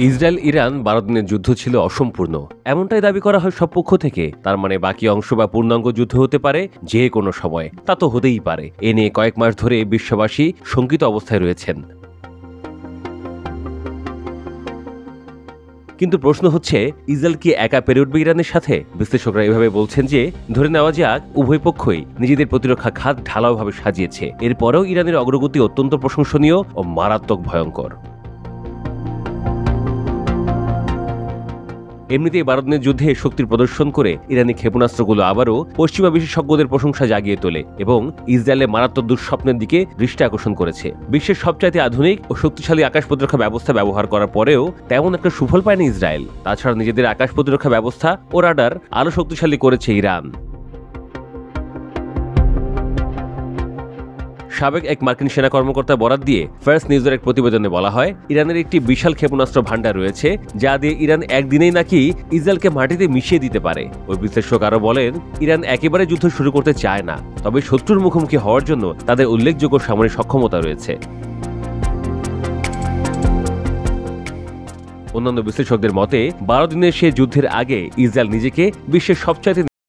Israel Iran ১২ দিনের যুদ্ধ ছিল অসম্পূর্ণ, এমনটাই দাবি করা হয় সব পক্ষ থেকে। তার মানে বাকি অংশ বা পূর্ণাঙ্গ যুদ্ধ হতে পারে যে কোনো সময়, তা তো হতেই পারে। এ নিয়ে কয়েক মাস ধরে বিশ্ববাসী শঙ্কিত অবস্থায় রয়েছেন। কিন্তু প্রশ্ন হচ্ছে, ইসরায়েল কি একা পেরে উঠবে ইরানের সাথে? বিশ্লেষকরা এভাবে বলছেন যে, ধরে নেওয়া যাক উভয় পক্ষই নিজেদের প্রতিরক্ষা খাত ঢালাওভাবে সাজিয়েছে, এরপরেও ইরানের অগ্রগতি অত্যন্ত প্রশংসনীয় ও মারাত্মক ভয়ঙ্কর। এমনিতেই ১২ দিনের যুদ্ধে শক্তির প্রদর্শন করে ইরানি ক্ষেপণাস্ত্রগুলো আবারও পশ্চিমা বিশেষজ্ঞদের প্রশংসা জাগিয়ে তোলে এবং ইসরায়েলের মারাত্মক দুঃস্বপ্নের দিকে দৃষ্টি আকর্ষণ করেছে। বিশ্বের সবচাইতে আধুনিক ও শক্তিশালী আকাশ প্রতিরক্ষা ব্যবস্থা ব্যবহার করার পরেও তেমন একটা সুফল পায়নি ইসরায়েল। তাছাড়া নিজেদের আকাশ প্রতিরক্ষা ব্যবস্থা ও রাডার আরও শক্তিশালী করেছে ইরান। সাবেক এক মার্কিন সেনা কর্মকর্তা বরাত দিয়ে ফার্স্ট নিউজের এক প্রতিবেদনে বলা হয়, ইরানের একটি বিশাল ক্ষেপণাস্ত্র ভান্ডার রয়েছে যা দিয়ে ইরান একদিনেই নাকি ইসরায়েলকে মাটিতে মিশিয়ে দিতে পারে। ওই বিশ্লেষক আরও বলেন, ইরান একেবারে যুদ্ধ শুরু করতে চায় না, তবে শত্রুর মুখোমুখি হওয়ার জন্য তাদের উল্লেখযোগ্য সামরিক সক্ষমতা রয়েছে। অন্যান্য বিশ্লেষকদের মতে ১২ দিনের সে যুদ্ধের আগে ইসরায়েল নিজেকে বিশ্বের সবচাইতে